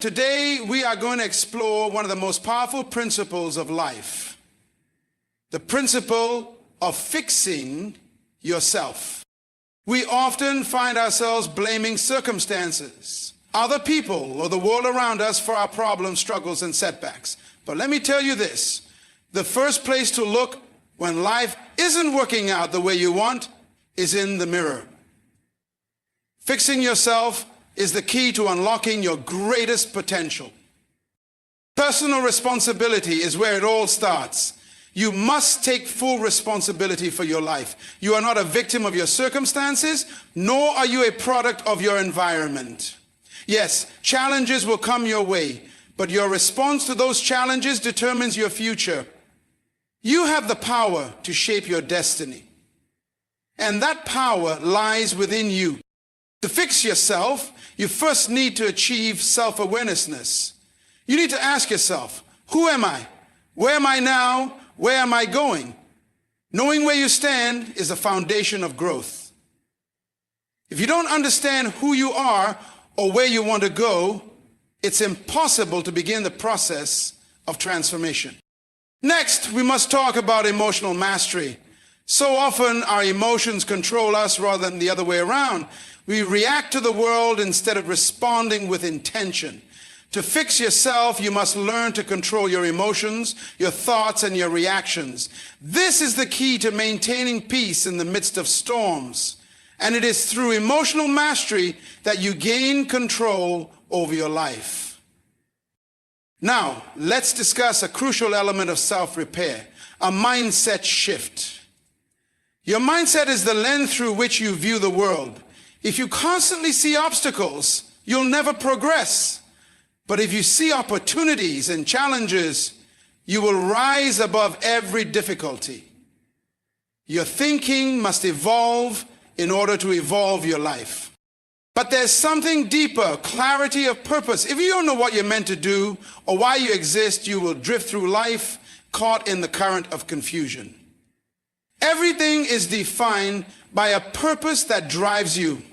Today, we are going to explore one of the most powerful principles of life, the principle of fixing yourself. We often find ourselves blaming circumstances, other people, or the world around us for our problems, struggles, and setbacks. But let me tell you this, the first place to look when life isn't working out the way you want is in the mirror. Fixing yourself is the key to unlocking your greatest potential. Personal responsibility is where it all starts. You must take full responsibility for your life. You are not a victim of your circumstances, nor are you a product of your environment. Yes, challenges will come your way, but your response to those challenges determines your future. You have the power to shape your destiny, and that power lies within you. To fix yourself, you first need to achieve self-awareness. You need to ask yourself, who am I? Where am I now? Where am I going? Knowing where you stand is the foundation of growth. If you don't understand who you are or where you want to go, it's impossible to begin the process of transformation. Next, we must talk about emotional mastery. So often our emotions control us rather than the other way around. We react to the world instead of responding with intention. To fix yourself, you must learn to control your emotions, your thoughts, and your reactions. This is the key to maintaining peace in the midst of storms. And it is through emotional mastery that you gain control over your life. Now, let's discuss a crucial element of self-repair, a mindset shift. Your mindset is the lens through which you view the world. If you constantly see obstacles, you'll never progress. But if you see opportunities and challenges, you will rise above every difficulty. Your thinking must evolve in order to evolve your life. But there's something deeper, clarity of purpose. If you don't know what you're meant to do or why you exist, you will drift through life caught in the current of confusion. Everything is defined by a purpose that drives you.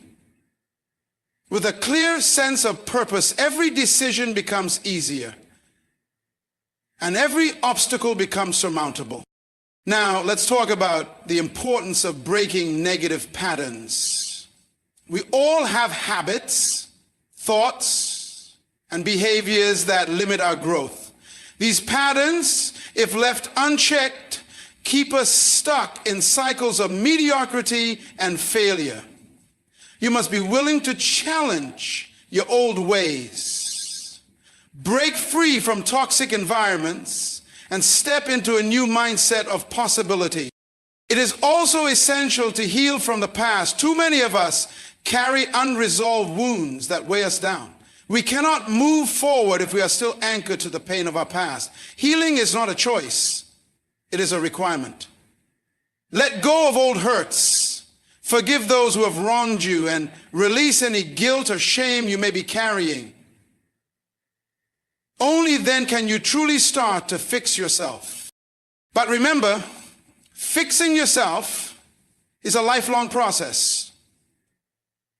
With a clear sense of purpose, every decision becomes easier, and every obstacle becomes surmountable. Now, let's talk about the importance of breaking negative patterns. We all have habits, thoughts, and behaviors that limit our growth. These patterns, if left unchecked, keep us stuck in cycles of mediocrity and failure. You must be willing to challenge your old ways, break free from toxic environments, and step into a new mindset of possibility. It is also essential to heal from the past. Too many of us carry unresolved wounds that weigh us down. We cannot move forward if we are still anchored to the pain of our past. Healing is not a choice. It is a requirement. Let go of old hurts. Forgive those who have wronged you and release any guilt or shame you may be carrying. Only then can you truly start to fix yourself. But remember, fixing yourself is a lifelong process.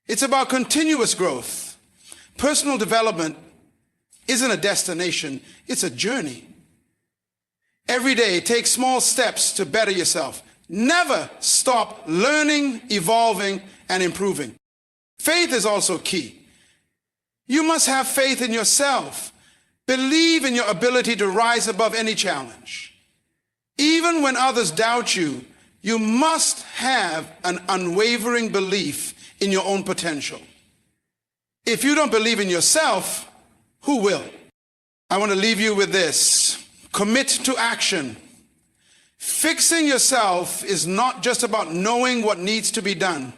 It's about continuous growth. Personal development isn't a destination, it's a journey. Every day, take small steps to better yourself. Never stop learning, evolving, and improving. Faith is also key. You must have faith in yourself. Believe in your ability to rise above any challenge. Even when others doubt you, you must have an unwavering belief in your own potential. If you don't believe in yourself, who will? I want to leave you with this. Commit to action. Fixing yourself is not just about knowing what needs to be done.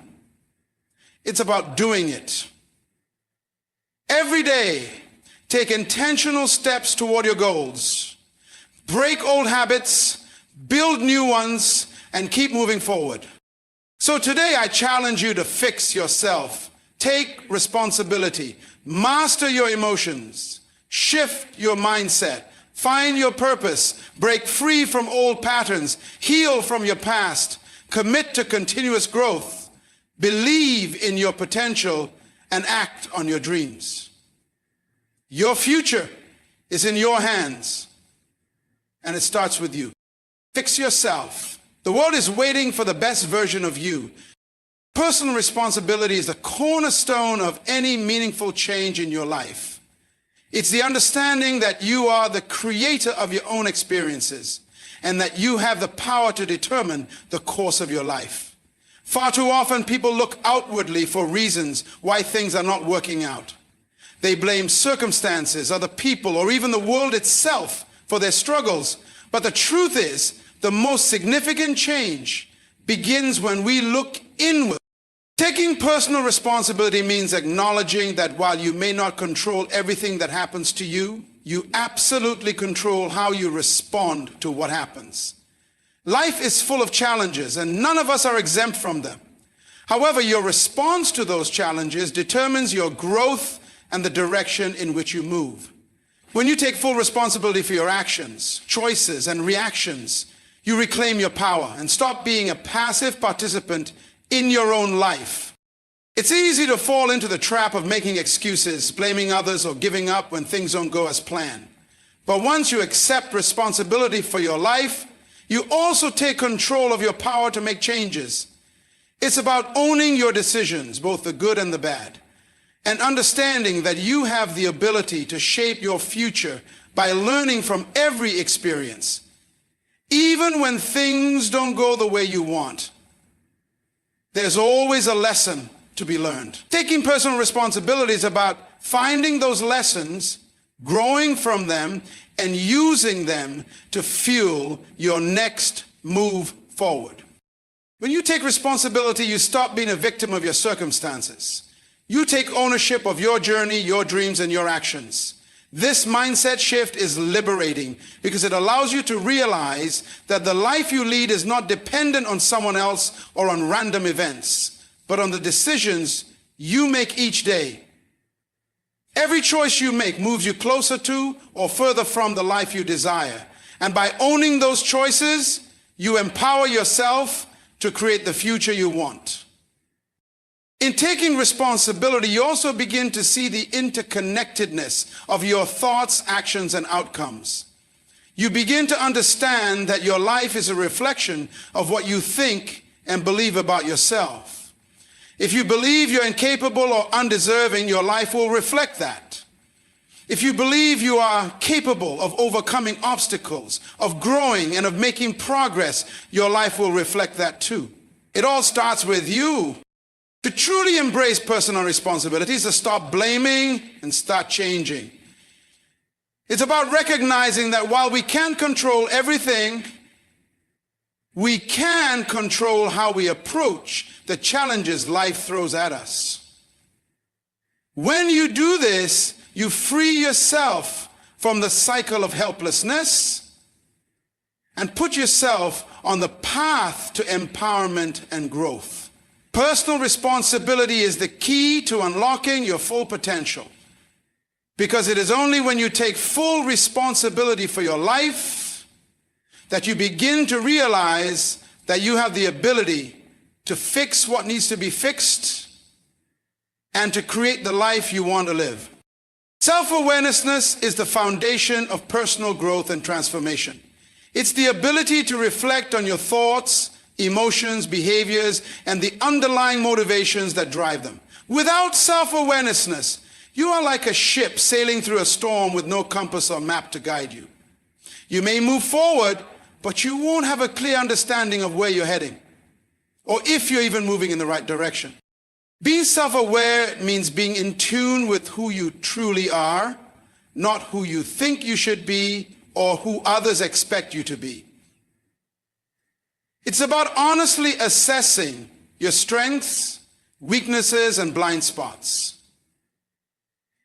It's about doing it. Every day, take intentional steps toward your goals. Break old habits, build new ones, and keep moving forward. So today, I challenge you to fix yourself. Take responsibility. Master your emotions. Shift your mindset. Find your purpose, break free from old patterns, heal from your past, commit to continuous growth, believe in your potential, and act on your dreams. Your future is in your hands, and it starts with you. Fix yourself. The world is waiting for the best version of you. Personal responsibility is the cornerstone of any meaningful change in your life. It's the understanding that you are the creator of your own experiences and that you have the power to determine the course of your life. Far too often, people look outwardly for reasons why things are not working out. They blame circumstances, other people, or even the world itself for their struggles. But the truth is, the most significant change begins when we look inward. Taking personal responsibility means acknowledging that while you may not control everything that happens to you, you absolutely control how you respond to what happens. Life is full of challenges, and none of us are exempt from them. However, your response to those challenges determines your growth and the direction in which you move. When you take full responsibility for your actions, choices, and reactions, you reclaim your power and stop being a passive participant in your own life. It's easy to fall into the trap of making excuses, blaming others, or giving up when things don't go as planned. But once you accept responsibility for your life, you also take control of your power to make changes. It's about owning your decisions, both the good and the bad, and understanding that you have the ability to shape your future by learning from every experience, even when things don't go the way you want. There's always a lesson to be learned. Taking personal responsibility is about finding those lessons, growing from them, and using them to fuel your next move forward. When you take responsibility, you stop being a victim of your circumstances. You take ownership of your journey, your dreams, and your actions. This mindset shift is liberating because it allows you to realize that the life you lead is not dependent on someone else or on random events, but on the decisions you make each day. Every choice you make moves you closer to or further from the life you desire. And by owning those choices, you empower yourself to create the future you want. In taking responsibility, you also begin to see the interconnectedness of your thoughts, actions, and outcomes. You begin to understand that your life is a reflection of what you think and believe about yourself. If you believe you're incapable or undeserving, your life will reflect that. If you believe you are capable of overcoming obstacles, of growing, and of making progress, your life will reflect that too. It all starts with you. To truly embrace personal responsibility is to stop blaming and start changing. It's about recognizing that while we can't control everything, we can control how we approach the challenges life throws at us. When you do this, you free yourself from the cycle of helplessness and put yourself on the path to empowerment and growth. Personal responsibility is the key to unlocking your full potential, because it is only when you take full responsibility for your life that you begin to realize that you have the ability to fix what needs to be fixed and to create the life you want to live. Self-awareness is the foundation of personal growth and transformation. It's the ability to reflect on your thoughts, emotions, behaviors, and the underlying motivations that drive them. Without self-awareness, you are like a ship sailing through a storm with no compass or map to guide you. You may move forward, but you won't have a clear understanding of where you're heading, or if you're even moving in the right direction. Being self-aware means being in tune with who you truly are, not who you think you should be or who others expect you to be. It's about honestly assessing your strengths, weaknesses, and blind spots.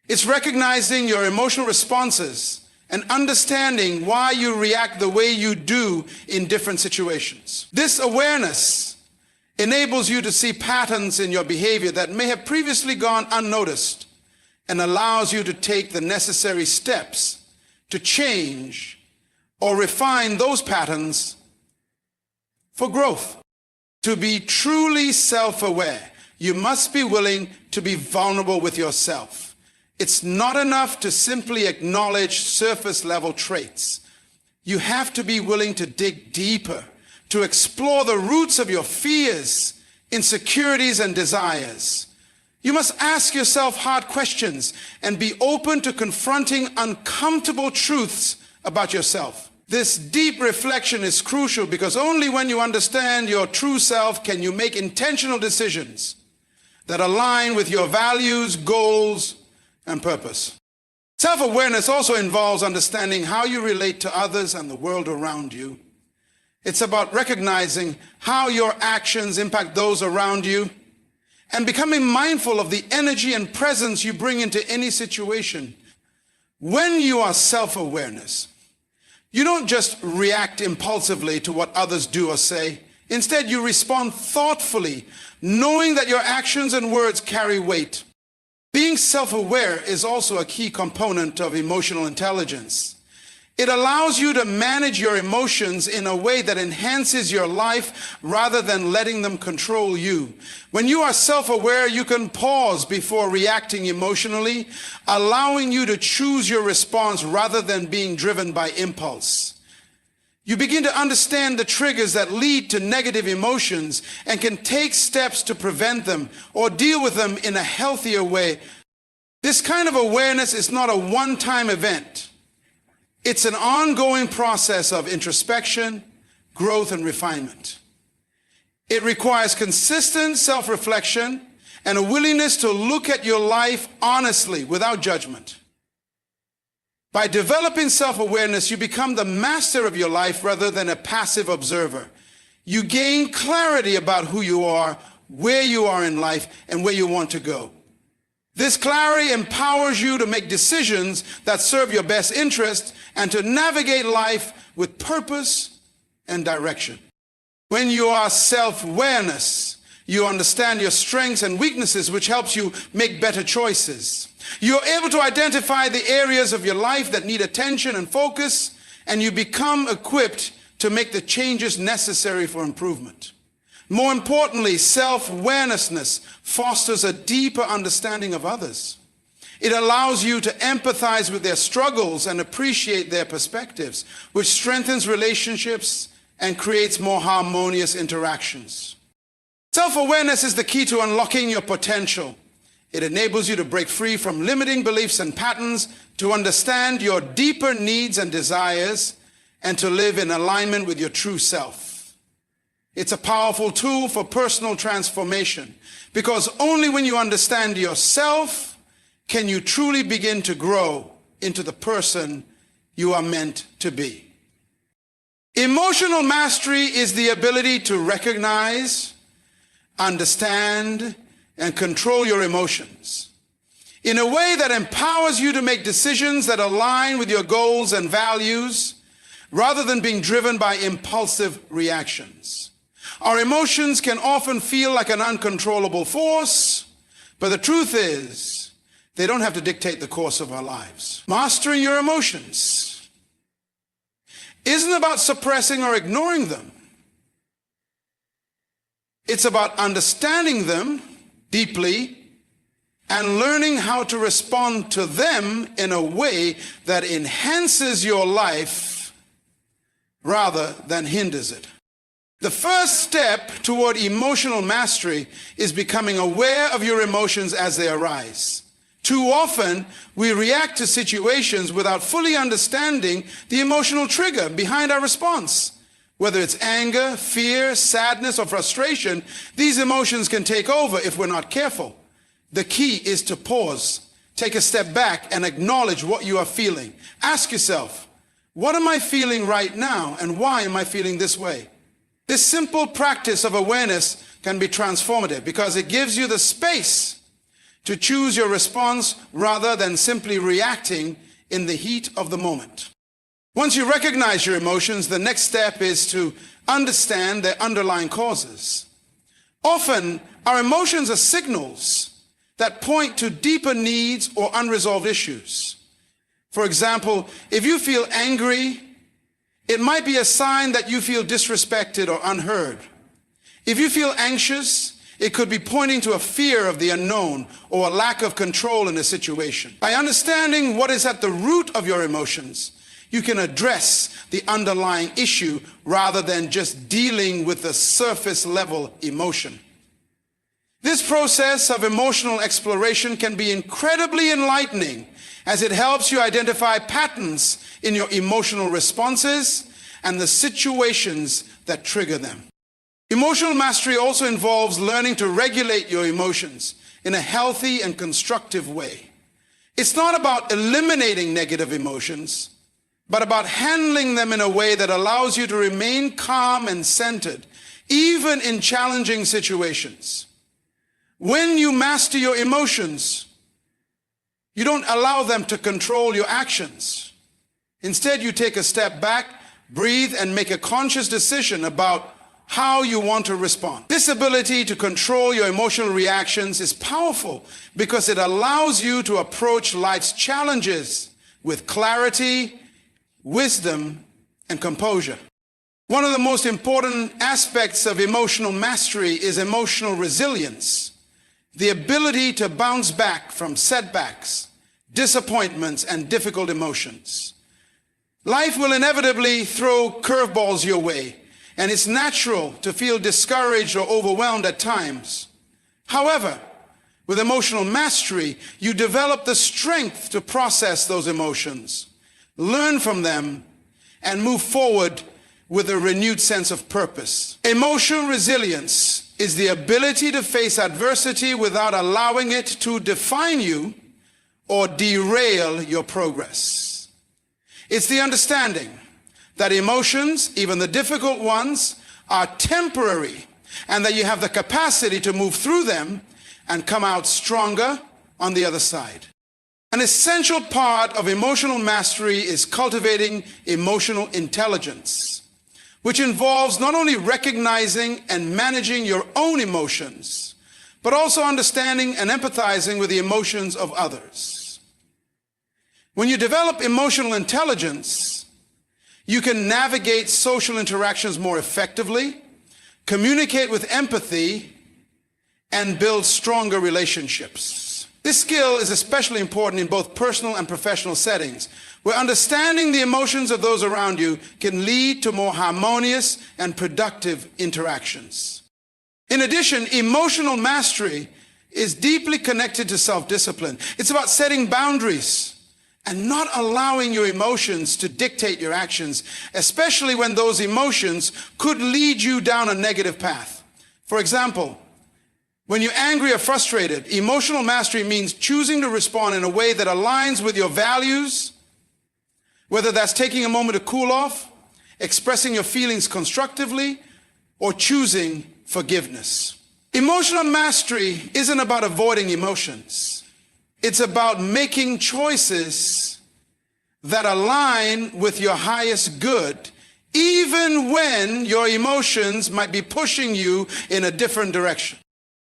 It's recognizing your emotional responses and understanding why you react the way you do in different situations. This awareness enables you to see patterns in your behavior that may have previously gone unnoticed and allows you to take the necessary steps to change or refine those patterns for growth. To be truly self-aware, you must be willing to be vulnerable with yourself It's not enough to simply acknowledge surface level traits. You have to be willing to dig deeper, to explore the roots of your fears, insecurities, and desires. You must ask yourself hard questions and be open to confronting uncomfortable truths about yourself. This deep reflection is crucial because only when you understand your true self can you make intentional decisions that align with your values, goals, and purpose. Self-awareness also involves understanding how you relate to others and the world around you. It's about recognizing how your actions impact those around you and becoming mindful of the energy and presence you bring into any situation. When you are self-awareness, you don't just react impulsively to what others do or say. Instead, you respond thoughtfully, knowing that your actions and words carry weight. Being self-aware is also a key component of emotional intelligence. It allows you to manage your emotions in a way that enhances your life rather than letting them control you. When you are self-aware, you can pause before reacting emotionally, allowing you to choose your response rather than being driven by impulse. You begin to understand the triggers that lead to negative emotions and can take steps to prevent them or deal with them in a healthier way. This kind of awareness is not a one-time event. It's an ongoing process of introspection, growth, and refinement. It requires consistent self-reflection and a willingness to look at your life honestly without judgment. By developing self-awareness, you become the master of your life rather than a passive observer. You gain clarity about who you are, where you are in life, and where you want to go. This clarity empowers you to make decisions that serve your best interest and to navigate life with purpose and direction. When you are self-awareness, you understand your strengths and weaknesses, which helps you make better choices. You're able to identify the areas of your life that need attention and focus, and you become equipped to make the changes necessary for improvement. More importantly, self-awareness fosters a deeper understanding of others. It allows you to empathize with their struggles and appreciate their perspectives, which strengthens relationships and creates more harmonious interactions. Self-awareness is the key to unlocking your potential. It enables you to break free from limiting beliefs and patterns, to understand your deeper needs and desires, and to live in alignment with your true self. It's a powerful tool for personal transformation, because only when you understand yourself can you truly begin to grow into the person you are meant to be. Emotional mastery is the ability to recognize, understand, and control your emotions in a way that empowers you to make decisions that align with your goals and values rather than being driven by impulsive reactions. Our emotions can often feel like an uncontrollable force, but the truth is, they don't have to dictate the course of our lives. Mastering your emotions isn't about suppressing or ignoring them. It's about understanding them deeply and learning how to respond to them in a way that enhances your life rather than hinders it. The first step toward emotional mastery is becoming aware of your emotions as they arise. Too often, we react to situations without fully understanding the emotional trigger behind our response. Whether it's anger, fear, sadness, or frustration, these emotions can take over if we're not careful. The key is to pause, take a step back, and acknowledge what you are feeling. Ask yourself, what am I feeling right now, and why am I feeling this way? This simple practice of awareness can be transformative because it gives you the space to choose your response rather than simply reacting in the heat of the moment. Once you recognize your emotions, the next step is to understand their underlying causes. Often, our emotions are signals that point to deeper needs or unresolved issues. For example, if you feel angry, it might be a sign that you feel disrespected or unheard. If you feel anxious, It could be pointing to a fear of the unknown or a lack of control in a situation. By understanding what is at the root of your emotions, you can address the underlying issue rather than just dealing with the surface level emotion. This process of emotional exploration can be incredibly enlightening as it helps you identify patterns in your emotional responses and the situations that trigger them. Emotional mastery also involves learning to regulate your emotions in a healthy and constructive way. It's not about eliminating negative emotions, but about handling them in a way that allows you to remain calm and centered, even in challenging situations. When you master your emotions, you don't allow them to control your actions. Instead, you take a step back, breathe, and make a conscious decision about how you want to respond. This ability to control your emotional reactions is powerful because it allows you to approach life's challenges with clarity, wisdom, and composure. One of the most important aspects of emotional mastery is emotional resilience, the ability to bounce back from setbacks, disappointments, and difficult emotions. Life will inevitably throw curveballs your way, and it's natural to feel discouraged or overwhelmed at times. However, with emotional mastery, you develop the strength to process those emotions, learn from them, and move forward with a renewed sense of purpose. Emotional resilience is the ability to face adversity without allowing it to define you or derail your progress. It's the understanding that emotions, even the difficult ones, are temporary and that you have the capacity to move through them and come out stronger on the other side. An essential part of emotional mastery is cultivating emotional intelligence, which involves not only recognizing and managing your own emotions, but also understanding and empathizing with the emotions of others. When you develop emotional intelligence, you can navigate social interactions more effectively, communicate with empathy, and build stronger relationships. This skill is especially important in both personal and professional settings, where understanding the emotions of those around you can lead to more harmonious and productive interactions. In addition, emotional mastery is deeply connected to self-discipline. It's about setting boundaries and not allowing your emotions to dictate your actions, especially when those emotions could lead you down a negative path. For example, when you're angry or frustrated, emotional mastery means choosing to respond in a way that aligns with your values, whether that's taking a moment to cool off, expressing your feelings constructively, or choosing forgiveness. Emotional mastery isn't about avoiding emotions. It's about making choices that align with your highest good, even when your emotions might be pushing you in a different direction.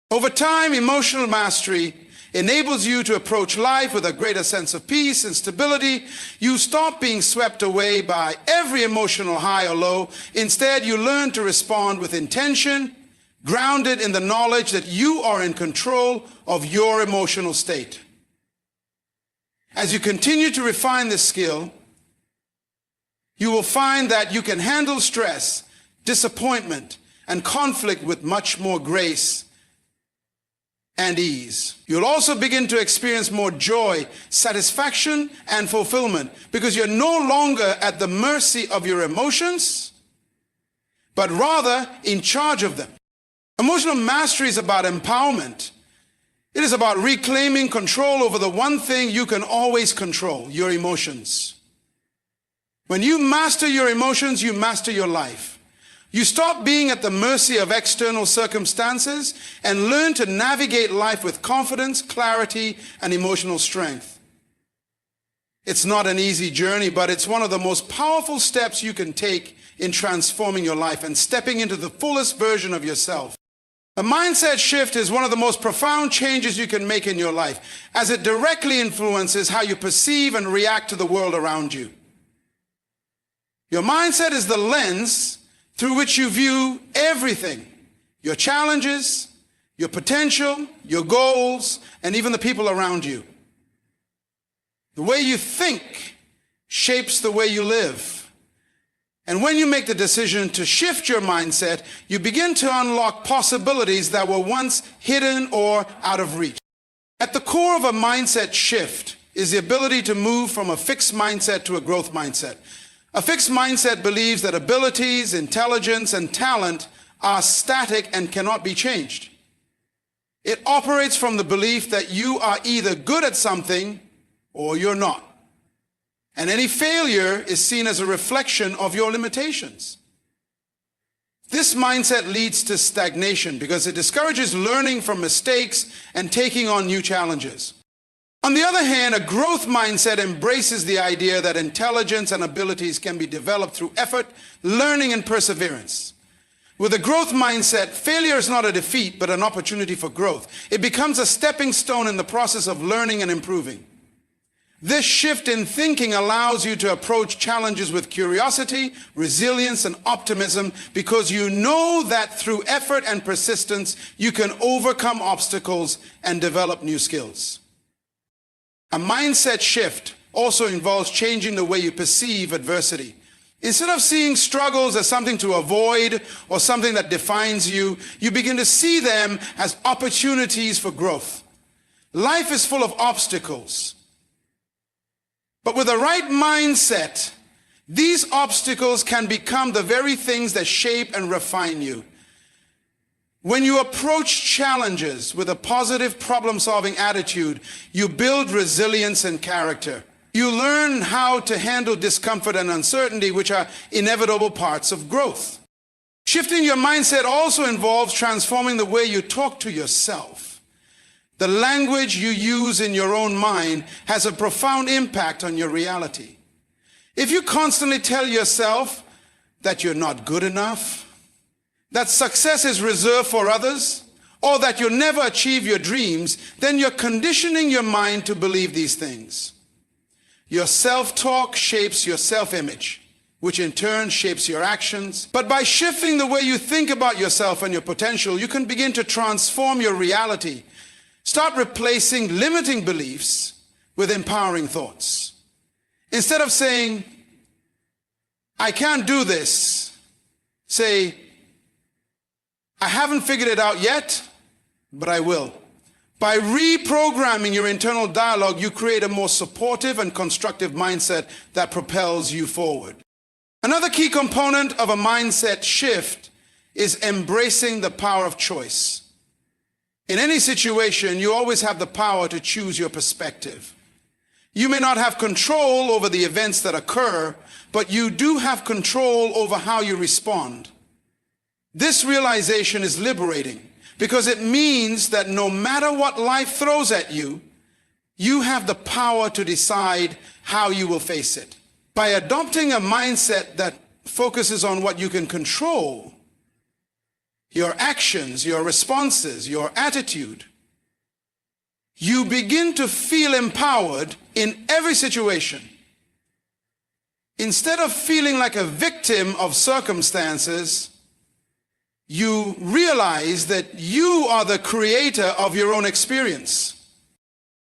Over time, emotional mastery enables you to approach life with a greater sense of peace and stability. You stop being swept away by every emotional high or low. Instead, you learn to respond with intention, grounded in the knowledge that you are in control of your emotional state. As you continue to refine this skill, you will find that you can handle stress, disappointment, and conflict with much more grace and ease. You'll also begin to experience more joy, satisfaction, and fulfillment because you're no longer at the mercy of your emotions, but rather in charge of them. Emotional mastery is about empowerment. It is about reclaiming control over the one thing you can always control, your emotions. When you master your emotions, you master your life. You stop being at the mercy of external circumstances and learn to navigate life with confidence, clarity, and emotional strength. It's not an easy journey, but it's one of the most powerful steps you can take in transforming your life and stepping into the fullest version of yourself. A mindset shift is one of the most profound changes you can make in your life, as it directly influences how you perceive and react to the world around you. Your mindset is the lens through which you view everything, your challenges, your potential, your goals, and even the people around you. The way you think shapes the way you live. And when you make the decision to shift your mindset, you begin to unlock possibilities that were once hidden or out of reach. At the core of a mindset shift is the ability to move from a fixed mindset to a growth mindset. A fixed mindset believes that abilities, intelligence, and talent are static and cannot be changed. It operates from the belief that you are either good at something or you're not. And any failure is seen as a reflection of your limitations. This mindset leads to stagnation because it discourages learning from mistakes and taking on new challenges. On the other hand, a growth mindset embraces the idea that intelligence and abilities can be developed through effort, learning, and perseverance. With a growth mindset, failure is not a defeat, but an opportunity for growth. It becomes a stepping stone in the process of learning and improving. This shift in thinking allows you to approach challenges with curiosity, resilience, and optimism because you know that through effort and persistence, you can overcome obstacles and develop new skills. A mindset shift also involves changing the way you perceive adversity. Instead of seeing struggles as something to avoid or something that defines you, you begin to see them as opportunities for growth. Life is full of obstacles. But with the right mindset, these obstacles can become the very things that shape and refine you. When you approach challenges with a positive problem-solving attitude, you build resilience and character. You learn how to handle discomfort and uncertainty, which are inevitable parts of growth. Shifting your mindset also involves transforming the way you talk to yourself. The language you use in your own mind has a profound impact on your reality. If you constantly tell yourself that you're not good enough, that success is reserved for others, or that you'll never achieve your dreams, then you're conditioning your mind to believe these things. Your self-talk shapes your self-image, which in turn shapes your actions. But by shifting the way you think about yourself and your potential, you can begin to transform your reality. Start replacing limiting beliefs with empowering thoughts. Instead of saying, I can't do this, say, I haven't figured it out yet, but I will. By reprogramming your internal dialogue, you create a more supportive and constructive mindset that propels you forward. Another key component of a mindset shift is embracing the power of choice. In any situation, you always have the power to choose your perspective. You may not have control over the events that occur, but you do have control over how you respond. This realization is liberating because it means that no matter what life throws at you, you have the power to decide how you will face it. By adopting a mindset that focuses on what you can control, your actions, your responses, your attitude, you begin to feel empowered in every situation. Instead of feeling like a victim of circumstances, you realize that you are the creator of your own experience.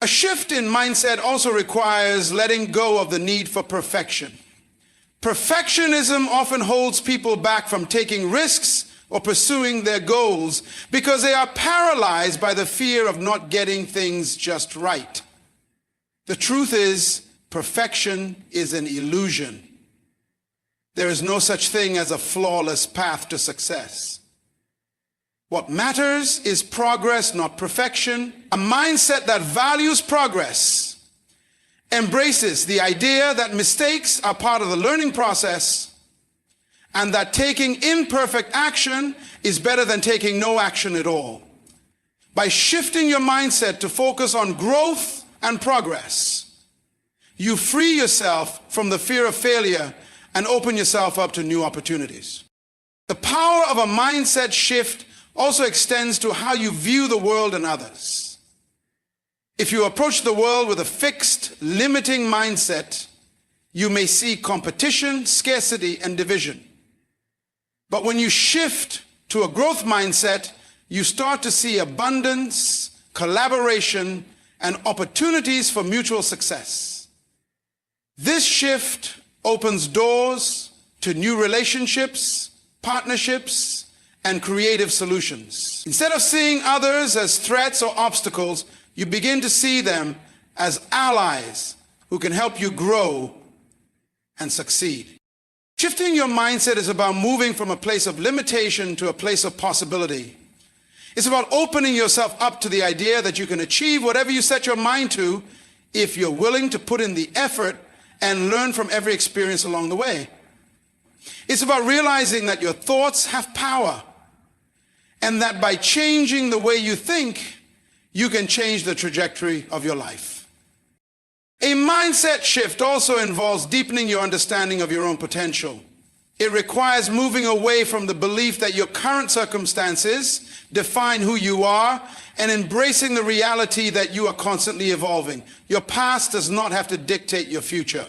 A shift in mindset also requires letting go of the need for perfection. Perfectionism often holds people back from taking risks or pursuing their goals because they are paralyzed by the fear of not getting things just right. The truth is, perfection is an illusion. There is no such thing as a flawless path to success. What matters is progress, not perfection. A mindset that values progress embraces the idea that mistakes are part of the learning process and that taking imperfect action is better than taking no action at all. By shifting your mindset to focus on growth and progress, you free yourself from the fear of failure and open yourself up to new opportunities. The power of a mindset shift also extends to how you view the world and others. If you approach the world with a fixed, limiting mindset, you may see competition, scarcity, and division. But when you shift to a growth mindset, you start to see abundance, collaboration, and opportunities for mutual success. This shift opens doors to new relationships, partnerships, and creative solutions. Instead of seeing others as threats or obstacles, you begin to see them as allies who can help you grow and succeed. Shifting your mindset is about moving from a place of limitation to a place of possibility. It's about opening yourself up to the idea that you can achieve whatever you set your mind to if you're willing to put in the effort and learn from every experience along the way. It's about realizing that your thoughts have power and that by changing the way you think, you can change the trajectory of your life. A mindset shift also involves deepening your understanding of your own potential. It requires moving away from the belief that your current circumstances define who you are and embracing the reality that you are constantly evolving. Your past does not have to dictate your future.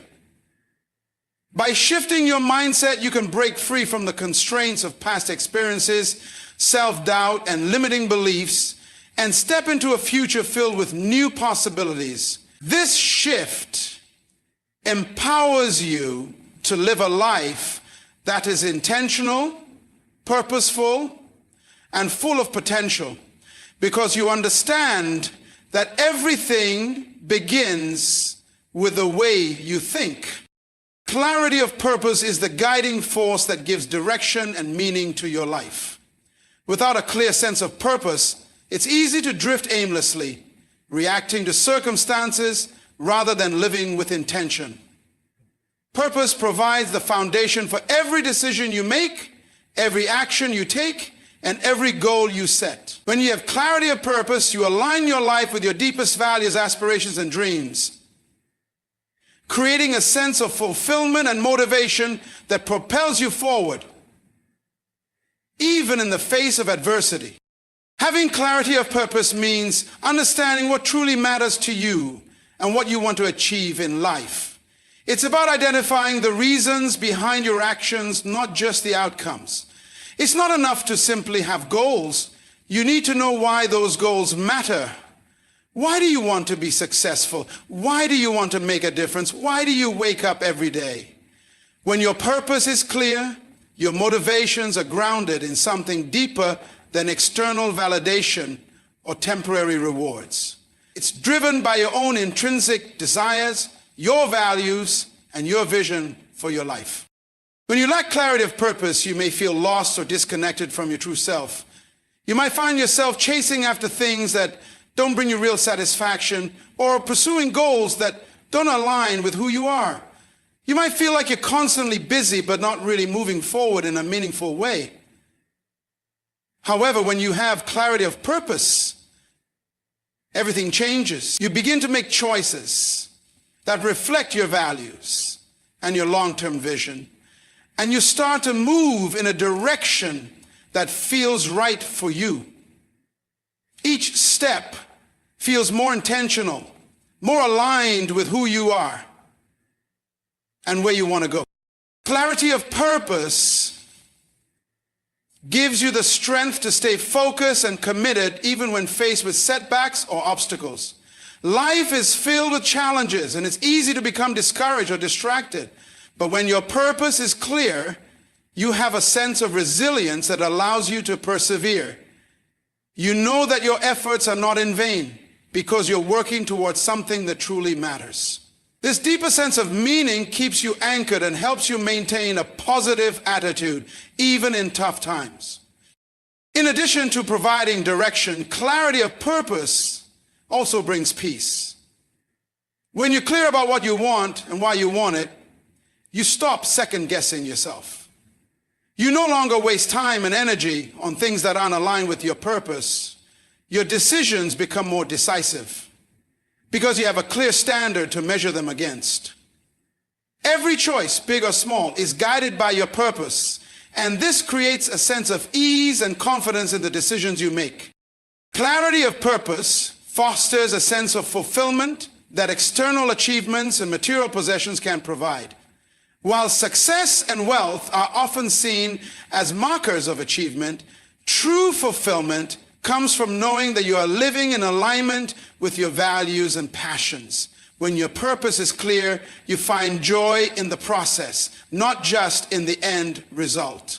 By shifting your mindset, you can break free from the constraints of past experiences, self-doubt, and limiting beliefs, and step into a future filled with new possibilities. This shift empowers you to live a life that is intentional, purposeful, and full of potential, because you understand that everything begins with the way you think. Clarity of purpose is the guiding force that gives direction and meaning to your life. Without a clear sense of purpose, it's easy to drift aimlessly, reacting to circumstances rather than living with intention. Purpose provides the foundation for every decision you make, every action you take, and every goal you set. When you have clarity of purpose, you align your life with your deepest values, aspirations, and dreams, creating a sense of fulfillment and motivation that propels you forward, even in the face of adversity. Having clarity of purpose means understanding what truly matters to you and what you want to achieve in life. It's about identifying the reasons behind your actions, not just the outcomes. It's not enough to simply have goals. You need to know why those goals matter. Why do you want to be successful? Why do you want to make a difference? Why do you wake up every day? When your purpose is clear, your motivations are grounded in something deeper than external validation or temporary rewards. It's driven by your own intrinsic desires, your values, and your vision for your life. When you lack clarity of purpose, you may feel lost or disconnected from your true self. You might find yourself chasing after things that don't bring you real satisfaction, or pursuing goals that don't align with who you are. You might feel like you're constantly busy but not really moving forward in a meaningful way. However, when you have clarity of purpose, everything changes. You begin to make choices that reflect your values and your long-term vision, and you start to move in a direction that feels right for you. Each step feels more intentional, more aligned with who you are and where you want to go. Clarity of purpose gives you the strength to stay focused and committed even when faced with setbacks or obstacles. Life is filled with challenges, and it's easy to become discouraged or distracted. But when your purpose is clear, you have a sense of resilience that allows you to persevere. You know that your efforts are not in vain because you're working towards something that truly matters. This deeper sense of meaning keeps you anchored and helps you maintain a positive attitude, even in tough times. In addition to providing direction, clarity of purpose also brings peace. When you're clear about what you want and why you want it, you stop second-guessing yourself. You no longer waste time and energy on things that aren't aligned with your purpose. Your decisions become more decisive because you have a clear standard to measure them against. Every choice, big or small, is guided by your purpose, and this creates a sense of ease and confidence in the decisions you make. Clarity of purpose fosters a sense of fulfillment that external achievements and material possessions can provide. While success and wealth are often seen as markers of achievement, true fulfillment comes from knowing that you are living in alignment with your values and passions. When your purpose is clear, you find joy in the process, not just in the end result.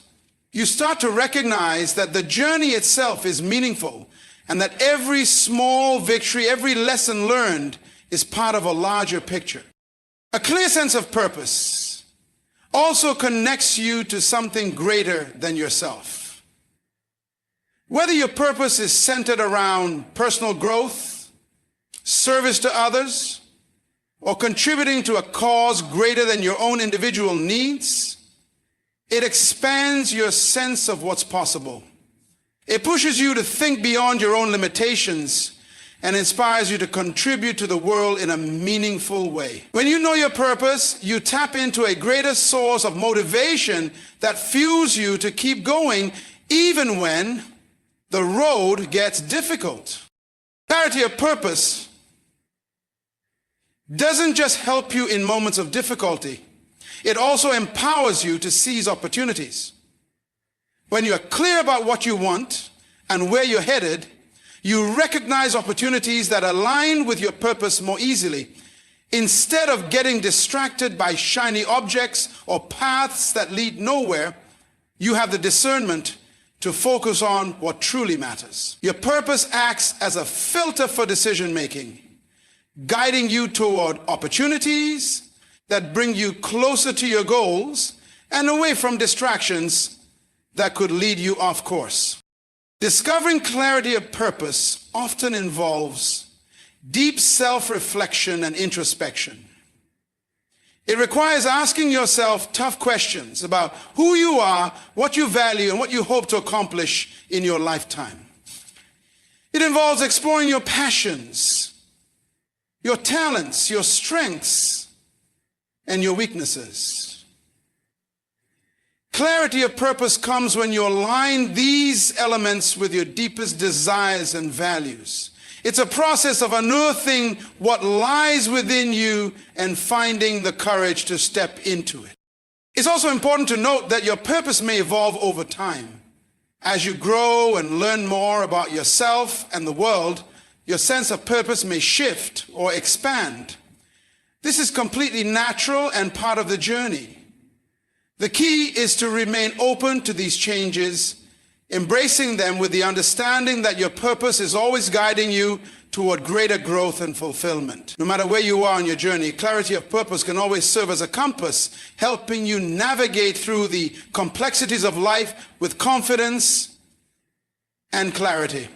You start to recognize that the journey itself is meaningful and that every small victory, every lesson learned is part of a larger picture. A clear sense of purpose also connects you to something greater than yourself. Whether your purpose is centered around personal growth, service to others, or contributing to a cause greater than your own individual needs, it expands your sense of what's possible. It pushes you to think beyond your own limitations and inspires you to contribute to the world in a meaningful way. When you know your purpose, you tap into a greater source of motivation that fuels you to keep going even when the road gets difficult. Clarity of purpose doesn't just help you in moments of difficulty. It also empowers you to seize opportunities. When you are clear about what you want and where you're headed, you recognize opportunities that align with your purpose more easily. Instead of getting distracted by shiny objects or paths that lead nowhere, you have the discernment to focus on what truly matters. Your purpose acts as a filter for decision making, guiding you toward opportunities that bring you closer to your goals and away from distractions that could lead you off course. Discovering clarity of purpose often involves deep self-reflection and introspection. It requires asking yourself tough questions about who you are, what you value, and what you hope to accomplish in your lifetime. It involves exploring your passions, your talents, your strengths, and your weaknesses. Clarity of purpose comes when you align these elements with your deepest desires and values. It's a process of unearthing what lies within you and finding the courage to step into it. It's also important to note that your purpose may evolve over time. As you grow and learn more about yourself and the world, your sense of purpose may shift or expand. This is completely natural and part of the journey. The key is to remain open to these changes, embracing them with the understanding that your purpose is always guiding you toward greater growth and fulfillment. No matter where you are on your journey, clarity of purpose can always serve as a compass, helping you navigate through the complexities of life with confidence and clarity.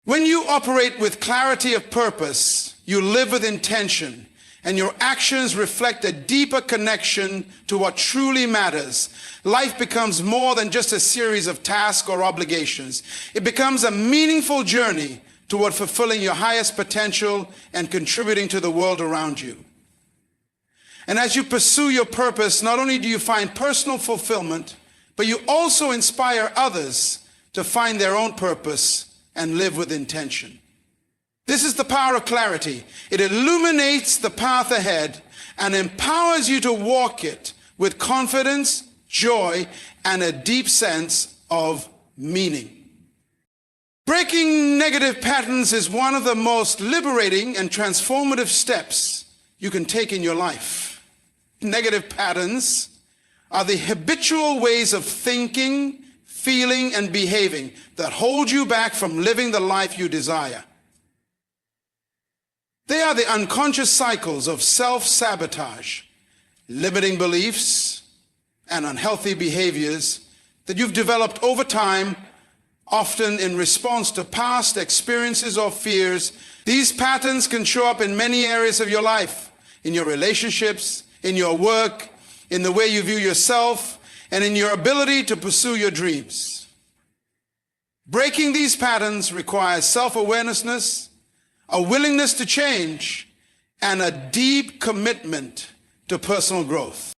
When you operate with clarity of purpose, you live with intention, and your actions reflect a deeper connection to what truly matters. Life becomes more than just a series of tasks or obligations. It becomes a meaningful journey toward fulfilling your highest potential and contributing to the world around you. And as you pursue your purpose, not only do you find personal fulfillment, but you also inspire others to find their own purpose and live with intention. This is the power of clarity. It illuminates the path ahead and empowers you to walk it with confidence, joy, and a deep sense of meaning. Breaking negative patterns is one of the most liberating and transformative steps you can take in your life. Negative patterns are the habitual ways of thinking, feeling, and behaving that hold you back from living the life you desire. They are the unconscious cycles of self-sabotage, limiting beliefs, and unhealthy behaviors that you've developed over time, often in response to past experiences or fears. These patterns can show up in many areas of your life, in your relationships, in your work, in the way you view yourself, and in your ability to pursue your dreams. Breaking these patterns requires self-awareness, a willingness to change, and a deep commitment to personal growth.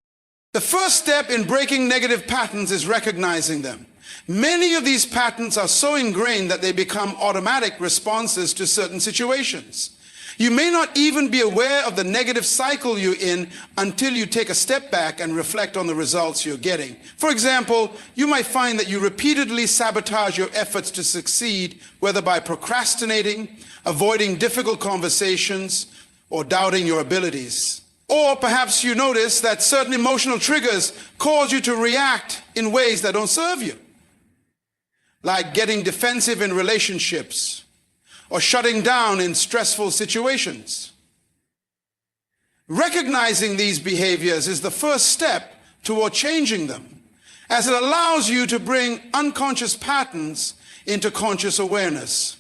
The first step in breaking negative patterns is recognizing them. Many of these patterns are so ingrained that they become automatic responses to certain situations. You may not even be aware of the negative cycle you're in until you take a step back and reflect on the results you're getting. For example, you might find that you repeatedly sabotage your efforts to succeed, whether by procrastinating, avoiding difficult conversations, or doubting your abilities. Or perhaps you notice that certain emotional triggers cause you to react in ways that don't serve you, like getting defensive in relationships, or shutting down in stressful situations. Recognizing these behaviors is the first step toward changing them, as it allows you to bring unconscious patterns into conscious awareness.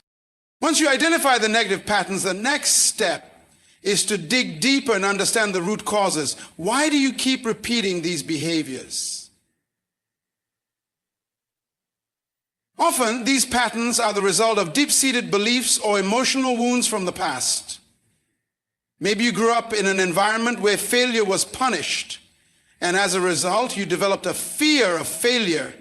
Once you identify the negative patterns, the next step is to dig deeper and understand the root causes. Why do you keep repeating these behaviors? Often, these patterns are the result of deep-seated beliefs or emotional wounds from the past. Maybe you grew up in an environment where failure was punished, and as a result, you developed a fear of failure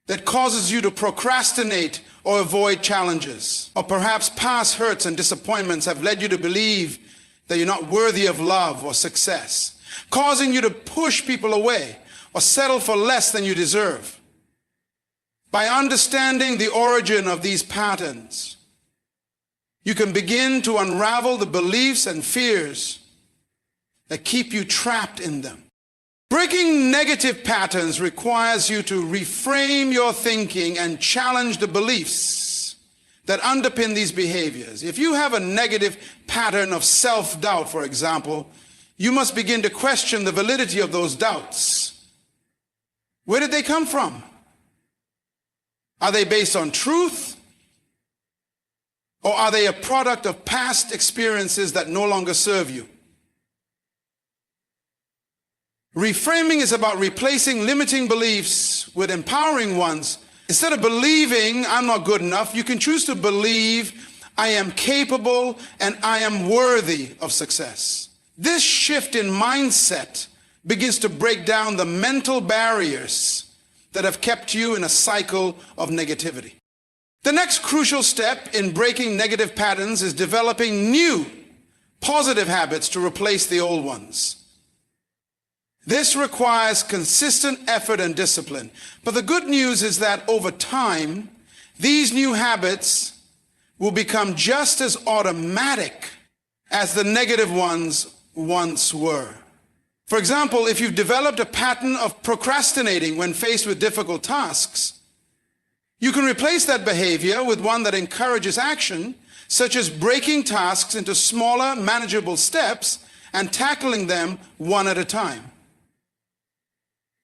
that causes you to procrastinate or avoid challenges. Or perhaps past hurts and disappointments have led you to believe that you're not worthy of love or success, causing you to push people away or settle for less than you deserve. By understanding the origin of these patterns, you can begin to unravel the beliefs and fears that keep you trapped in them. Breaking negative patterns requires you to reframe your thinking and challenge the beliefs that underpin these behaviors. If you have a negative pattern of self-doubt, for example, you must begin to question the validity of those doubts. Where did they come from? Are they based on truth? Or are they a product of past experiences that no longer serve you? Reframing is about replacing limiting beliefs with empowering ones. Instead of believing I'm not good enough, you can choose to believe I am capable and I am worthy of success. This shift in mindset begins to break down the mental barriers that have kept you in a cycle of negativity. The next crucial step in breaking negative patterns is developing new, positive habits to replace the old ones. This requires consistent effort and discipline. But the good news is that over time, these new habits will become just as automatic as the negative ones once were. For example, if you've developed a pattern of procrastinating when faced with difficult tasks, you can replace that behavior with one that encourages action, such as breaking tasks into smaller, manageable steps and tackling them one at a time.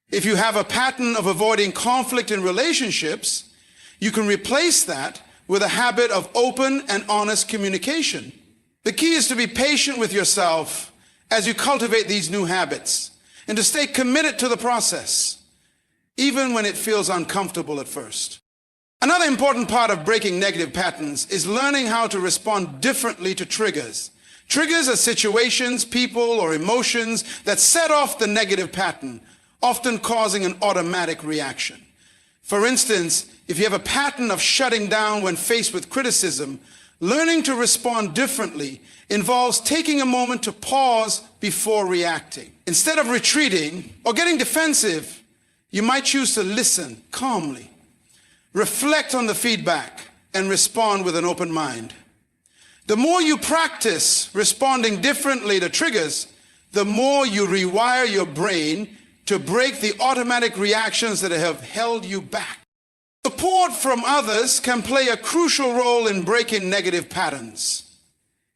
If you have a pattern of avoiding conflict in relationships, you can replace that with a habit of open and honest communication. The key is to be patient with yourself as you cultivate these new habits, and to stay committed to the process, even when it feels uncomfortable at first. Another important part of breaking negative patterns is learning how to respond differently to triggers. Triggers are situations, people, or emotions that set off the negative pattern, often causing an automatic reaction. For instance, if you have a pattern of shutting down when faced with criticism, learning to respond differently involves taking a moment to pause before reacting. Instead of retreating or getting defensive, you might choose to listen calmly, reflect on the feedback, and respond with an open mind. The more you practice responding differently to triggers, the more you rewire your brain to break the automatic reactions that have held you back. Support from others can play a crucial role in breaking negative patterns.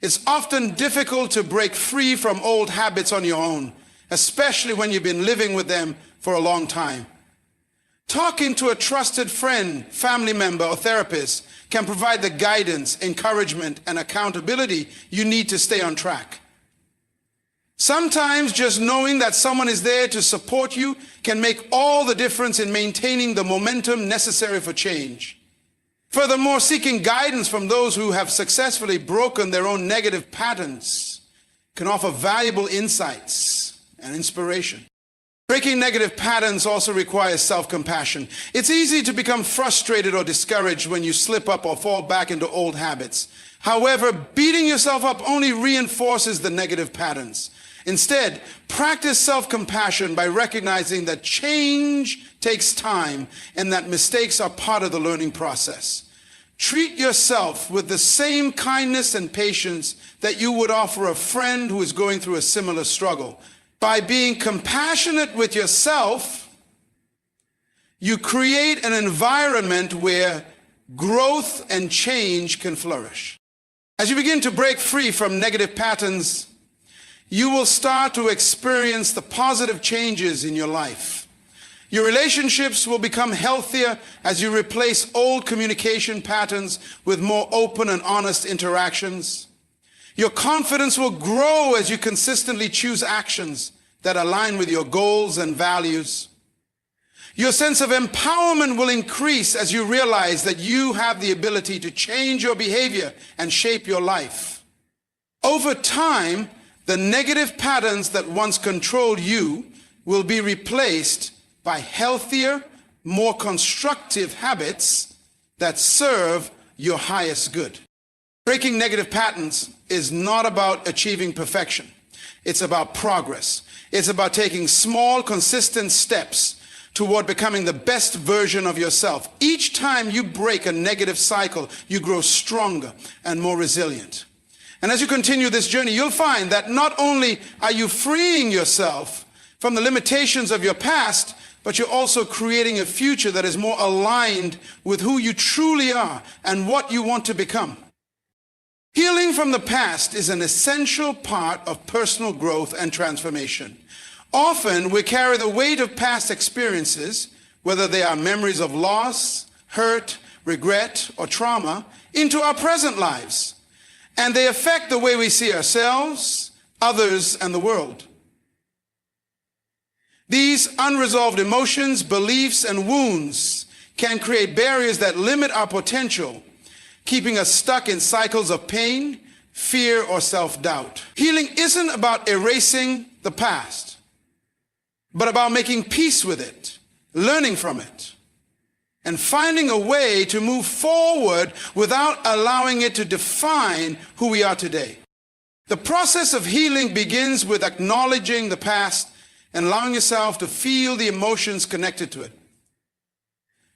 It's often difficult to break free from old habits on your own, especially when you've been living with them for a long time. Talking to a trusted friend, family member, or therapist can provide the guidance, encouragement, and accountability you need to stay on track. Sometimes just knowing that someone is there to support you can make all the difference in maintaining the momentum necessary for change. Furthermore, seeking guidance from those who have successfully broken their own negative patterns can offer valuable insights and inspiration. Breaking negative patterns also requires self-compassion. It's easy to become frustrated or discouraged when you slip up or fall back into old habits. However, beating yourself up only reinforces the negative patterns. Instead, practice self-compassion by recognizing that change takes time and that mistakes are part of the learning process. Treat yourself with the same kindness and patience that you would offer a friend who is going through a similar struggle. By being compassionate with yourself, you create an environment where growth and change can flourish. As you begin to break free from negative patterns, you will start to experience the positive changes in your life. Your relationships will become healthier as you replace old communication patterns with more open and honest interactions. Your confidence will grow as you consistently choose actions that align with your goals and values. Your sense of empowerment will increase as you realize that you have the ability to change your behavior and shape your life. Over time, the negative patterns that once controlled you will be replaced by healthier, more constructive habits that serve your highest good. Breaking negative patterns is not about achieving perfection. It's about progress. It's about taking small, consistent steps toward becoming the best version of yourself. Each time you break a negative cycle, you grow stronger and more resilient. And as you continue this journey, you'll find that not only are you freeing yourself from the limitations of your past, but you're also creating a future that is more aligned with who you truly are and what you want to become. Healing from the past is an essential part of personal growth and transformation. Often we carry the weight of past experiences, whether they are memories of loss, hurt, regret, or trauma, into our present lives. And they affect the way we see ourselves, others, and the world. These unresolved emotions, beliefs, and wounds can create barriers that limit our potential, keeping us stuck in cycles of pain, fear, or self-doubt. Healing isn't about erasing the past, but about making peace with it, learning from it, and finding a way to move forward without allowing it to define who we are today. The process of healing begins with acknowledging the past and allowing yourself to feel the emotions connected to it.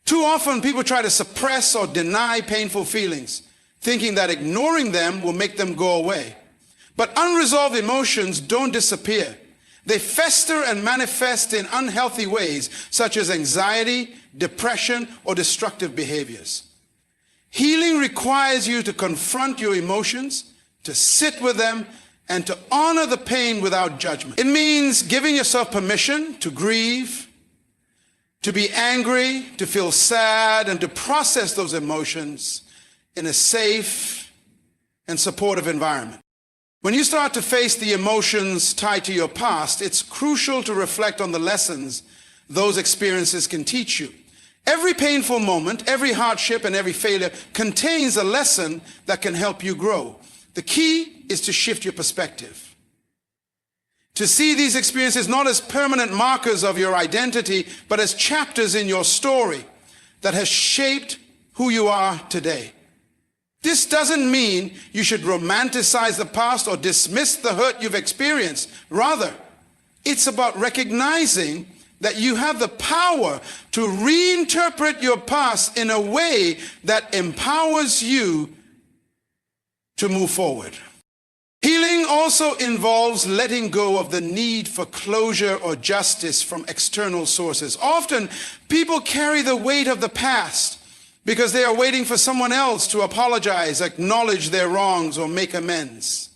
Too often, people try to suppress or deny painful feelings, thinking that ignoring them will make them go away. But unresolved emotions don't disappear. They fester and manifest in unhealthy ways, such as anxiety, depression, or destructive behaviors. Healing requires you to confront your emotions, to sit with them, and to honor the pain without judgment. It means giving yourself permission to grieve, to be angry, to feel sad, and to process those emotions in a safe and supportive environment. When you start to face the emotions tied to your past, it's crucial to reflect on the lessons those experiences can teach you. Every painful moment, every hardship, and every failure contains a lesson that can help you grow. The key is to shift your perspective. To see these experiences not as permanent markers of your identity, but as chapters in your story that has shaped who you are today. This doesn't mean you should romanticize the past or dismiss the hurt you've experienced. Rather, it's about recognizing that you have the power to reinterpret your past in a way that empowers you to move forward. Healing also involves letting go of the need for closure or justice from external sources. Often, people carry the weight of the past because they are waiting for someone else to apologize, acknowledge their wrongs, or make amends.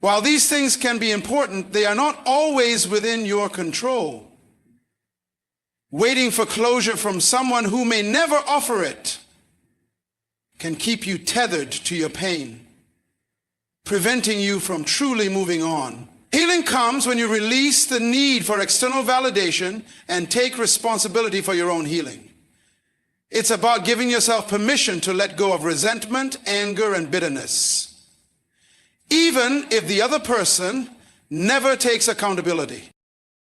While these things can be important, they are not always within your control. Waiting for closure from someone who may never offer it can keep you tethered to your pain, preventing you from truly moving on. Healing comes when you release the need for external validation and take responsibility for your own healing. It's about giving yourself permission to let go of resentment, anger, and bitterness, even if the other person never takes accountability.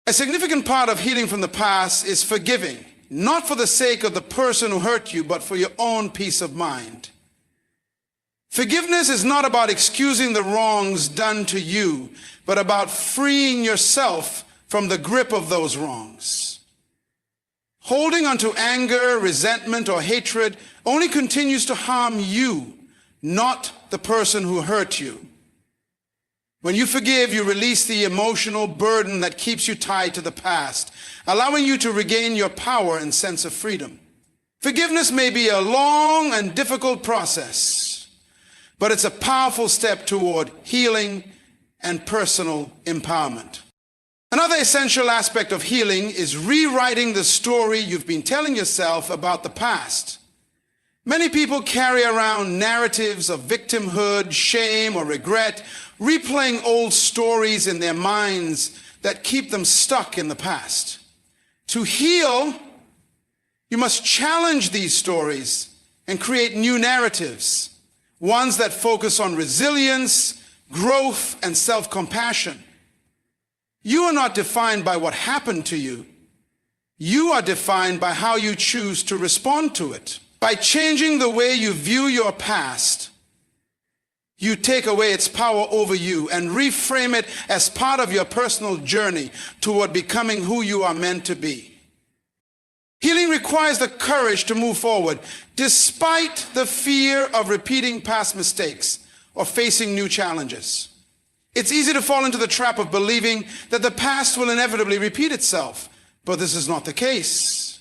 A significant part of healing from the past is forgiving, not for the sake of the person who hurt you, but for your own peace of mind. Forgiveness is not about excusing the wrongs done to you, but about freeing yourself from the grip of those wrongs. Holding onto anger, resentment, or hatred only continues to harm you, not the person who hurt you. When you forgive, you release the emotional burden that keeps you tied to the past, allowing you to regain your power and sense of freedom. Forgiveness may be a long and difficult process, but it's a powerful step toward healing and personal empowerment. Another essential aspect of healing is rewriting the story you've been telling yourself about the past. Many people carry around narratives of victimhood, shame, or regret, replaying old stories in their minds that keep them stuck in the past. To heal, you must challenge these stories and create new narratives, ones that focus on resilience, growth, and self-compassion. You are not defined by what happened to you. You are defined by how you choose to respond to it. By changing the way you view your past, you take away its power over you and reframe it as part of your personal journey toward becoming who you are meant to be. Healing requires the courage to move forward, despite the fear of repeating past mistakes or facing new challenges. It's easy to fall into the trap of believing that the past will inevitably repeat itself, but this is not the case.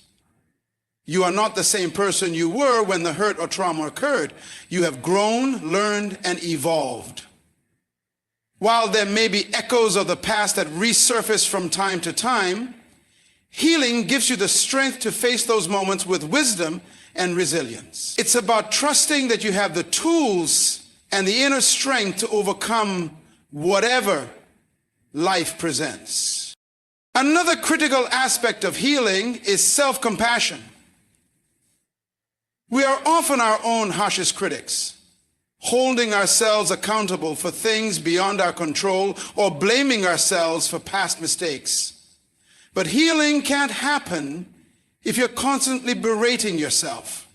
You are not the same person you were when the hurt or trauma occurred. You have grown, learned, and evolved. While there may be echoes of the past that resurface from time to time, healing gives you the strength to face those moments with wisdom and resilience. It's about trusting that you have the tools and the inner strength to overcome whatever life presents. Another critical aspect of healing is self-compassion. We are often our own harshest critics, holding ourselves accountable for things beyond our control or blaming ourselves for past mistakes. But healing can't happen if you're constantly berating yourself.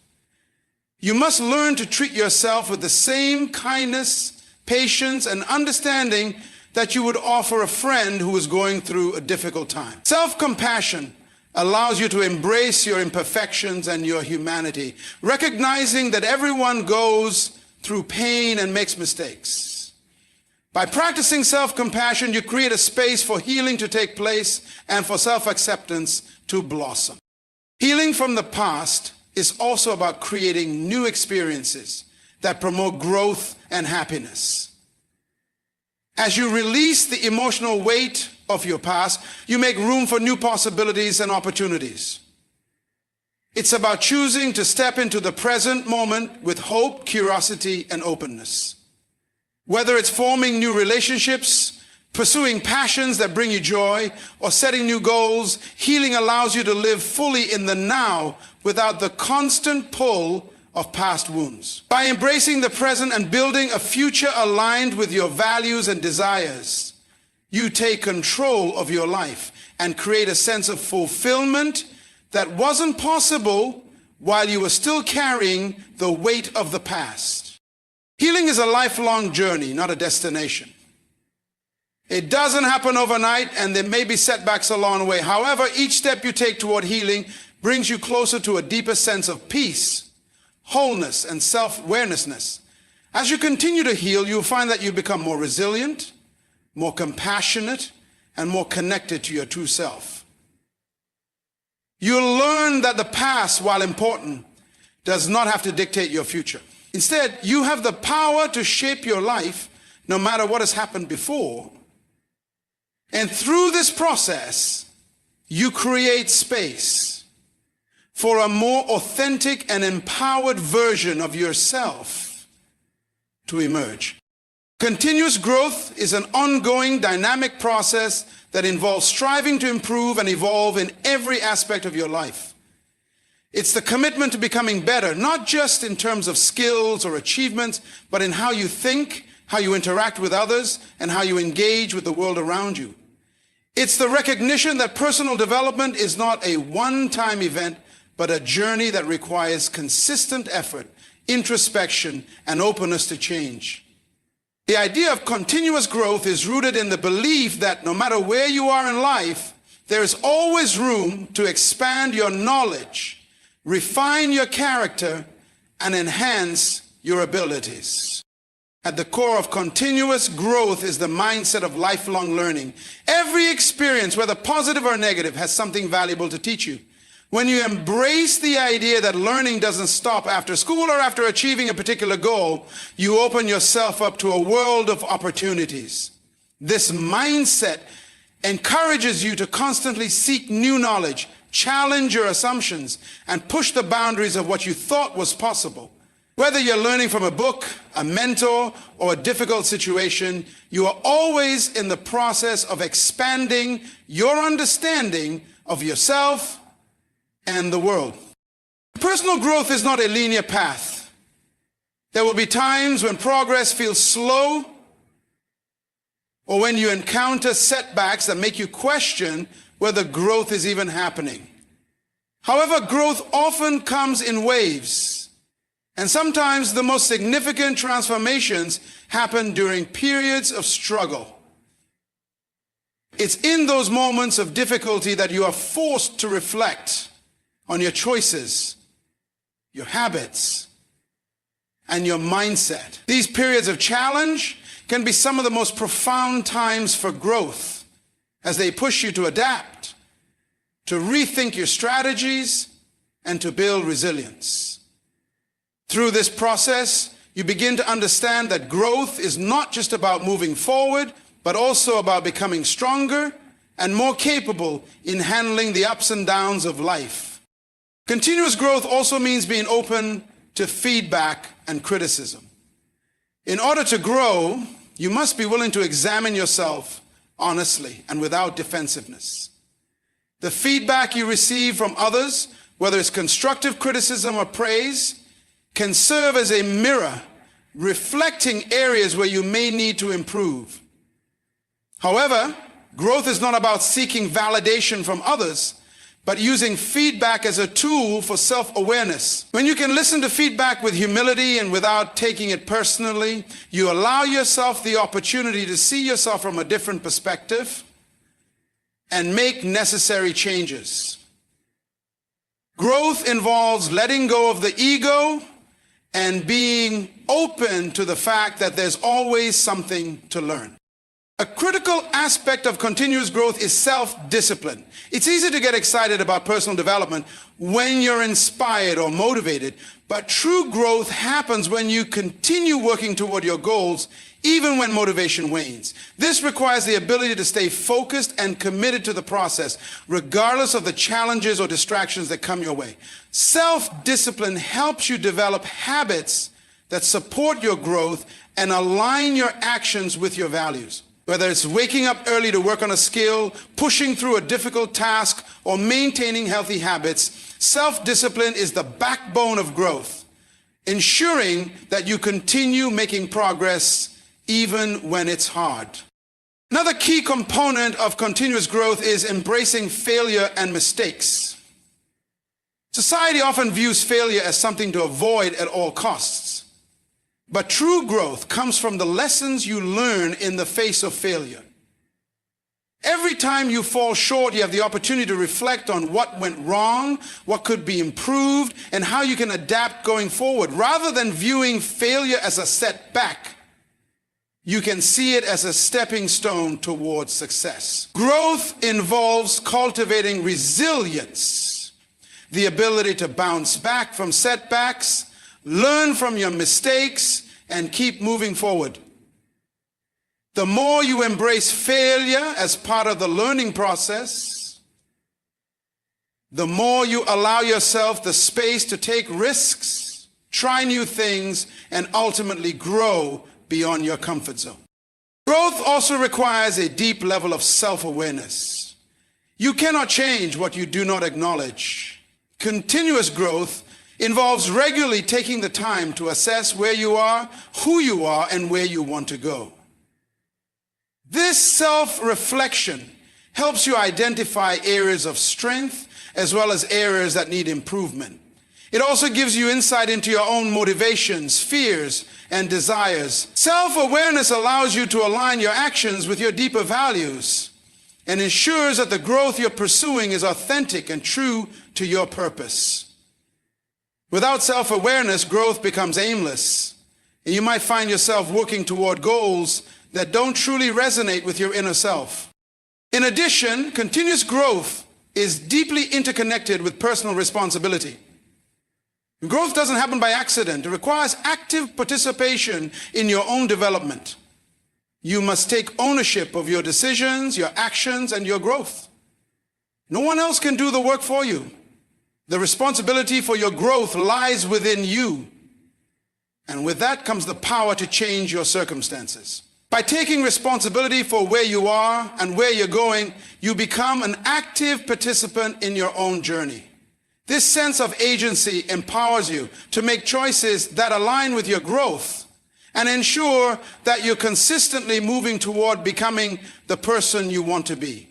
You must learn to treat yourself with the same kindness, patience, and understanding that you would offer a friend who is going through a difficult time. Self-compassion allows you to embrace your imperfections and your humanity, recognizing that everyone goes through pain and makes mistakes. By practicing self-compassion, you create a space for healing to take place and for self-acceptance to blossom. Healing from the past is also about creating new experiences that promote growth and happiness. As you release the emotional weight of your past, you make room for new possibilities and opportunities. It's about choosing to step into the present moment with hope, curiosity, and openness. Whether it's forming new relationships, pursuing passions that bring you joy, or setting new goals, healing allows you to live fully in the now without the constant pull of past wounds. By embracing the present and building a future aligned with your values and desires, you take control of your life and create a sense of fulfillment that wasn't possible while you were still carrying the weight of the past. Healing is a lifelong journey, not a destination. It doesn't happen overnight, and there may be setbacks along the way. However, each step you take toward healing brings you closer to a deeper sense of peace, wholeness, and self-awareness. As you continue to heal, you'll find that you become more resilient, more compassionate, and more connected to your true self. You'll learn that the past, while important, does not have to dictate your future. Instead, you have the power to shape your life no matter what has happened before. And through this process, you create space for a more authentic and empowered version of yourself to emerge. Continuous growth is an ongoing, dynamic process that involves striving to improve and evolve in every aspect of your life. It's the commitment to becoming better, not just in terms of skills or achievements, but in how you think, how you interact with others, and how you engage with the world around you. It's the recognition that personal development is not a one-time event, but a journey that requires consistent effort, introspection, and openness to change. The idea of continuous growth is rooted in the belief that no matter where you are in life, there is always room to expand your knowledge, refine your character, and enhance your abilities. At the core of continuous growth is the mindset of lifelong learning. Every experience, whether positive or negative, has something valuable to teach you. When you embrace the idea that learning doesn't stop after school or after achieving a particular goal, you open yourself up to a world of opportunities. This mindset encourages you to constantly seek new knowledge, challenge your assumptions, and push the boundaries of what you thought was possible. Whether you're learning from a book, a mentor, or a difficult situation, you are always in the process of expanding your understanding of yourself and the world. Personal growth is not a linear path. There will be times when progress feels slow, or when you encounter setbacks that make you question whether growth is even happening. However, growth often comes in waves, and sometimes the most significant transformations happen during periods of struggle. It's in those moments of difficulty that you are forced to reflect on your choices, your habits, and your mindset. These periods of challenge can be some of the most profound times for growth, as they push you to adapt, to rethink your strategies, and to build resilience. Through this process, you begin to understand that growth is not just about moving forward, but also about becoming stronger and more capable in handling the ups and downs of life. Continuous growth also means being open to feedback and criticism. In order to grow, you must be willing to examine yourself honestly and without defensiveness. The feedback you receive from others, whether it's constructive criticism or praise, can serve as a mirror reflecting areas where you may need to improve. However, growth is not about seeking validation from others, but using feedback as a tool for self-awareness. When you can listen to feedback with humility and without taking it personally, you allow yourself the opportunity to see yourself from a different perspective and make necessary changes. Growth involves letting go of the ego and being open to the fact that there's always something to learn. A critical aspect of continuous growth is self-discipline. It's easy to get excited about personal development when you're inspired or motivated, but true growth happens when you continue working toward your goals, even when motivation wanes. This requires the ability to stay focused and committed to the process, regardless of the challenges or distractions that come your way. Self-discipline helps you develop habits that support your growth and align your actions with your values. Whether it's waking up early to work on a skill, pushing through a difficult task, or maintaining healthy habits, self-discipline is the backbone of growth, ensuring that you continue making progress even when it's hard. Another key component of continuous growth is embracing failure and mistakes. Society often views failure as something to avoid at all costs. But true growth comes from the lessons you learn in the face of failure. Every time you fall short, you have the opportunity to reflect on what went wrong, what could be improved, and how you can adapt going forward. Rather than viewing failure as a setback, you can see it as a stepping stone towards success. Growth involves cultivating resilience, the ability to bounce back from setbacks, learn from your mistakes, and keep moving forward. The more you embrace failure as part of the learning process, the more you allow yourself the space to take risks, try new things, and ultimately grow beyond your comfort zone. Growth also requires a deep level of self-awareness. You cannot change what you do not acknowledge. Continuous growth involves regularly taking the time to assess where you are, who you are, and where you want to go. This self-reflection helps you identify areas of strength as well as areas that need improvement. It also gives you insight into your own motivations, fears, and desires. Self-awareness allows you to align your actions with your deeper values and ensures that the growth you're pursuing is authentic and true to your purpose. Without self-awareness, growth becomes aimless, and you might find yourself working toward goals that don't truly resonate with your inner self. In addition, continuous growth is deeply interconnected with personal responsibility. Growth doesn't happen by accident. It requires active participation in your own development. You must take ownership of your decisions, your actions, and your growth. No one else can do the work for you. The responsibility for your growth lies within you. And with that comes the power to change your circumstances. By taking responsibility for where you are and where you're going, you become an active participant in your own journey. This sense of agency empowers you to make choices that align with your growth and ensure that you're consistently moving toward becoming the person you want to be.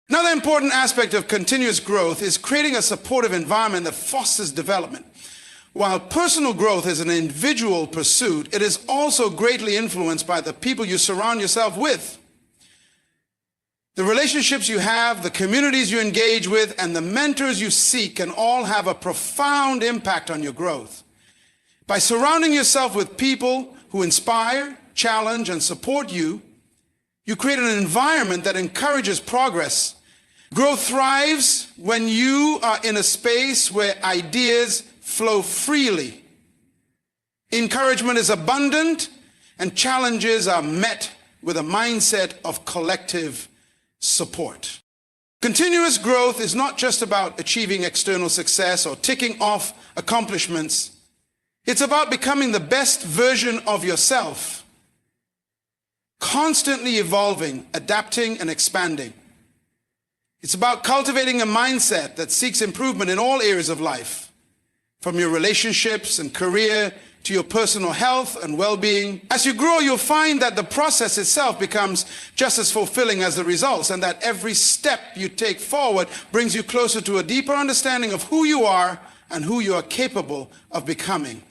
Another important aspect of continuous growth is creating a supportive environment that fosters development. While personal growth is an individual pursuit, it is also greatly influenced by the people you surround yourself with. The relationships you have, the communities you engage with, and the mentors you seek can all have a profound impact on your growth. By surrounding yourself with people who inspire, challenge, and support you, you create an environment that encourages progress. Growth thrives when you are in a space where ideas flow freely. Encouragement is abundant, and challenges are met with a mindset of collective support. Continuous growth is not just about achieving external success or ticking off accomplishments. It's about becoming the best version of yourself, constantly evolving, adapting, and expanding. It's about cultivating a mindset that seeks improvement in all areas of life, from your relationships and career to your personal health and well-being. As you grow, you'll find that the process itself becomes just as fulfilling as the results, and that every step you take forward brings you closer to a deeper understanding of who you are and who you are capable of becoming.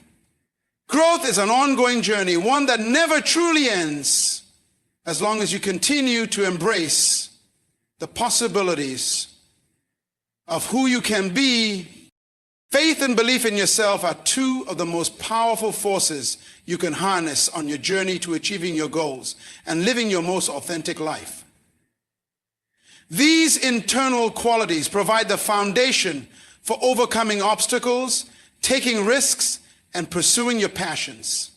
Growth is an ongoing journey, one that never truly ends, as long as you continue to embrace the possibilities of who you can be. Faith and belief in yourself are two of the most powerful forces you can harness on your journey to achieving your goals and living your most authentic life. These internal qualities provide the foundation for overcoming obstacles, taking risks, and pursuing your passions.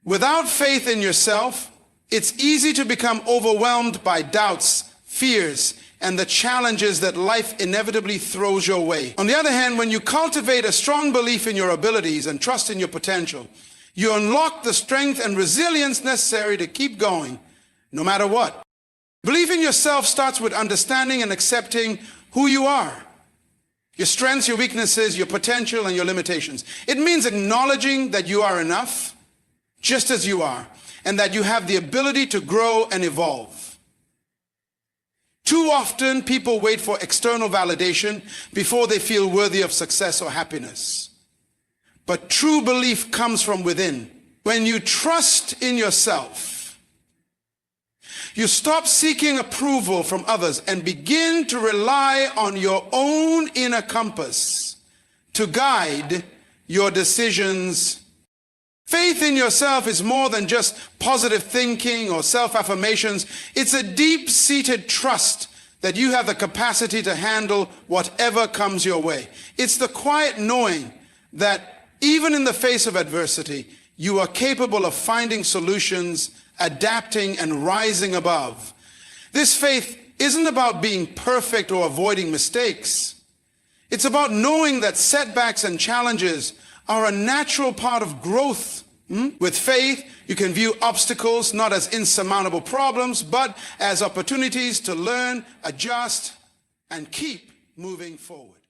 Without faith in yourself, it's easy to become overwhelmed by doubts, fears, and the challenges that life inevitably throws your way. On the other hand, when you cultivate a strong belief in your abilities and trust in your potential, you unlock the strength and resilience necessary to keep going, no matter what. Belief in yourself starts with understanding and accepting who you are, your strengths, your weaknesses, your potential, and your limitations. It means acknowledging that you are enough, just as you are, and that you have the ability to grow and evolve. Too often, people wait for external validation before they feel worthy of success or happiness. But true belief comes from within. When you trust in yourself, you stop seeking approval from others and begin to rely on your own inner compass to guide your decisions. Faith in yourself is more than just positive thinking or self-affirmations. It's a deep-seated trust that you have the capacity to handle whatever comes your way. It's the quiet knowing that even in the face of adversity, you are capable of finding solutions, adapting, and rising above. This faith isn't about being perfect or avoiding mistakes. It's about knowing that setbacks and challenges are a natural part of growth. With faith, you can view obstacles not as insurmountable problems, but as opportunities to learn, adjust, and keep moving forward.